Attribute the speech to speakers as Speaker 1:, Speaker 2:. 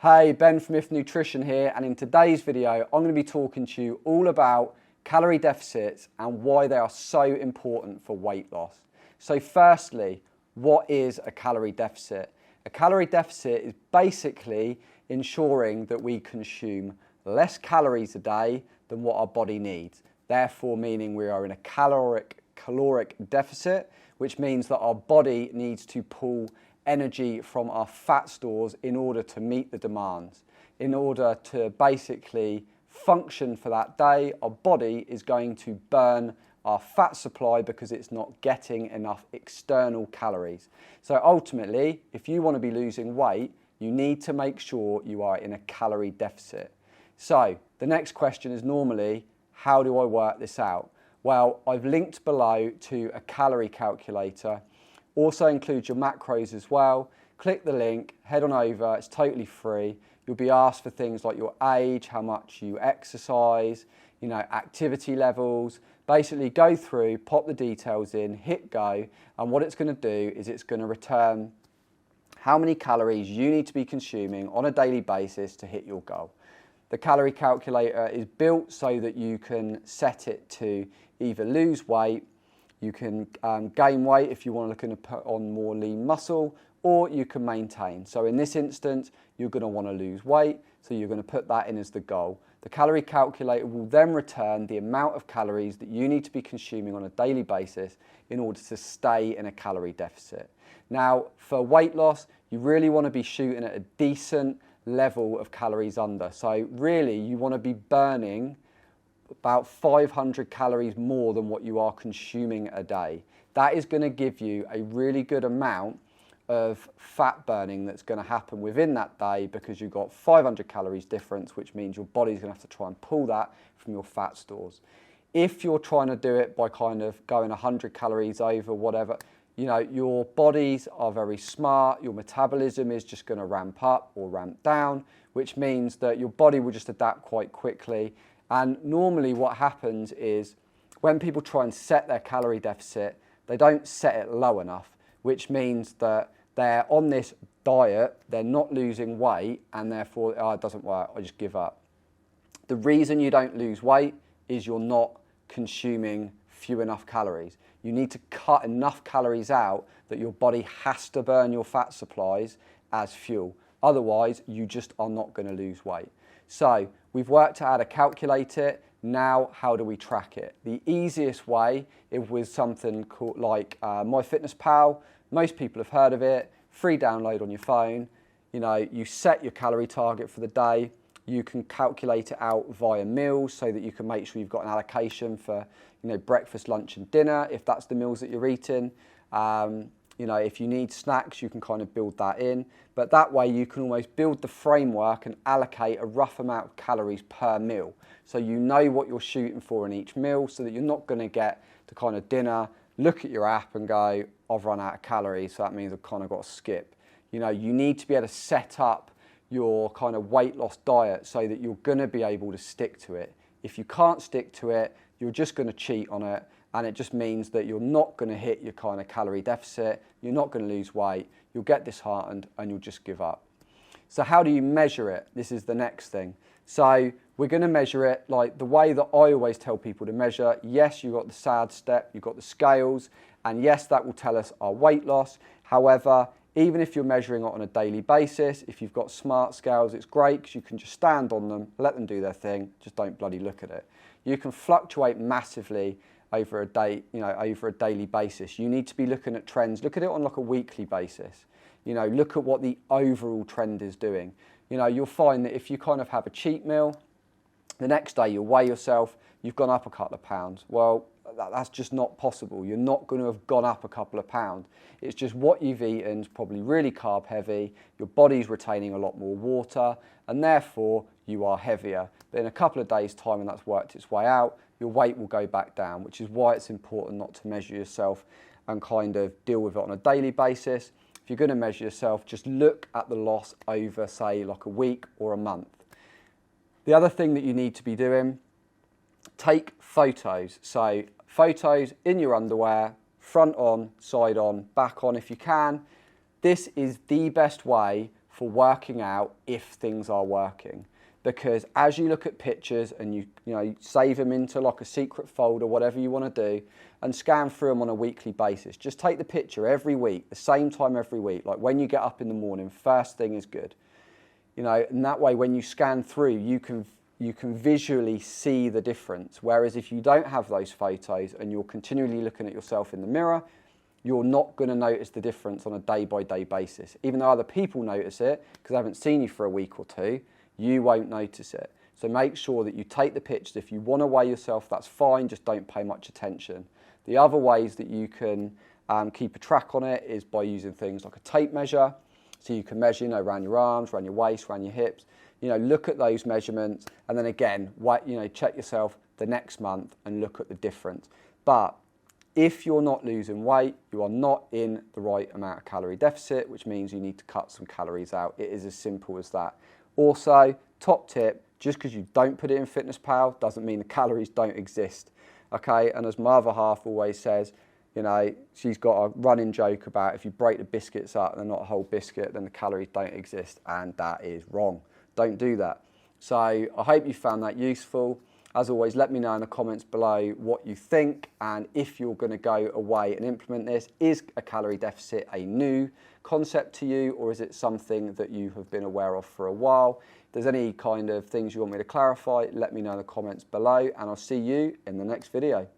Speaker 1: Hey, Ben from If Nutrition here, and in today's video I'm going to be talking to you all about calorie deficits and why they are so important for weight loss. So firstly, what is a calorie deficit? A calorie deficit is basically ensuring that we consume less calories a day than what our body needs, therefore meaning we are in a caloric deficit, which means that our body needs to pull energy from our fat stores in order to meet the demands. In order to basically function for that day, our body is going to burn our fat supply because it's not getting enough external calories. So ultimately, if you want to be losing weight, you need to make sure you are in a calorie deficit. So the next question is normally, how do I work this out? Well, I've linked below to a calorie calculator. Also includes your macros as well. Click the link, head on over, it's totally free. You'll be asked for things like your age, how much you exercise, activity levels. Basically go through, pop the details in, hit go, and what it's going to do is it's going to return how many calories you need to be consuming on a daily basis to hit your goal. The calorie calculator is built so that you can set it to either lose weight, you can gain weight if you want to put on more lean muscle, or you can maintain. So in this instance, you're going to want to lose weight, so you're going to put that in as the goal. The calorie calculator will then return the amount of calories that you need to be consuming on a daily basis in order to stay in a calorie deficit. Now, for weight loss, you really want to be shooting at a decent level of calories under. So really, you want to be burning about 500 calories more than what you are consuming a day. That is going to give you a really good amount of fat burning that's going to happen within that day because you've got 500 calories difference, which means your body's going to have to try and pull that from your fat stores. If you're trying to do it by kind of going 100 calories over, whatever, your bodies are very smart. Your metabolism is just going to ramp up or ramp down, which means that your body will just adapt quite quickly. And normally what happens is when people try and set their calorie deficit, they don't set it low enough, which means that they're on this diet, they're not losing weight, and therefore, it doesn't work, I just give up. The reason you don't lose weight is you're not consuming few enough calories. You need to cut enough calories out that your body has to burn your fat supplies as fuel. Otherwise, you just are not going to lose weight. So we've worked out how to calculate it. Now, how do we track it? The easiest way is with something called like MyFitnessPal. Most people have heard of it. Free download on your phone. You set your calorie target for the day. You can calculate it out via meals so that you can make sure you've got an allocation for breakfast, lunch and dinner if that's the meals that you're eating. If you need snacks, you can kind of build that in. But that way you can almost build the framework and allocate a rough amount of calories per meal. So you know what you're shooting for in each meal so that you're not going to get to kind of dinner, look at your app and go, I've run out of calories, so that means I've kind of got to skip. You need to be able to set up your kind of weight loss diet so that you're going to be able to stick to it. If you can't stick to it, you're just going to cheat on it. And it just means that you're not going to hit your kind of calorie deficit, you're not going to lose weight, you'll get disheartened and you'll just give up. So how do you measure it? This is the next thing. So we're going to measure it like the way that I always tell people to measure. Yes, you've got the SAD step, you've got the scales, and yes, that will tell us our weight loss. However, even if you're measuring it on a daily basis, if you've got smart scales, it's great because you can just stand on them, let them do their thing, just don't bloody look at it. You can fluctuate massively over a day, over a daily basis. You need to be looking at trends. Look at it on like a weekly basis. Look at what the overall trend is doing. You'll find that if you kind of have a cheat meal, the next day you'll weigh yourself, you've gone up a couple of pounds. Well, that's just not possible. You're not going to have gone up a couple of pounds. It's just what you've eaten is probably really carb heavy, your body's retaining a lot more water, and therefore you are heavier. But in a couple of days' time, when that's worked its way out, your weight will go back down, which is why it's important not to measure yourself and kind of deal with it on a daily basis. If you're going to measure yourself, just look at the loss over, say, like a week or a month. The other thing that you need to be doing, take photos. So photos in your underwear, front on, side on, back on if you can. This is the best way for working out if things are working. Because as you look at pictures and you save them into like a secret folder, whatever you want to do, and scan through them on a weekly basis, just take the picture every week, the same time every week, like when you get up in the morning, first thing is good. And that way when you scan through, you can visually see the difference. Whereas if you don't have those photos and you're continually looking at yourself in the mirror, you're not going to notice the difference on a day-by-day basis. Even though other people notice it, because they haven't seen you for a week or two, you won't notice it. So make sure that you take the pictures. If you want to weigh yourself, that's fine, just don't pay much attention. The other ways that you can keep a track on it is by using things like a tape measure. So you can measure, around your arms, around your waist, around your hips. Look at those measurements, and then again, check yourself the next month and look at the difference. But if you're not losing weight, you are not in the right amount of calorie deficit, which means you need to cut some calories out. It is as simple as that. Also, top tip, just because you don't put it in FitnessPal doesn't mean the calories don't exist, okay? And as my other half always says, she's got a running joke about if you break the biscuits up and they're not a whole biscuit, then the calories don't exist, and that is wrong. Don't do that. So I hope you found that useful. As always, let me know in the comments below what you think, and if you're going to go away and implement this. Is a calorie deficit a new concept to you, or is it something that you have been aware of for a while? If there's any kind of things you want me to clarify, let me know in the comments below, and I'll see you in the next video.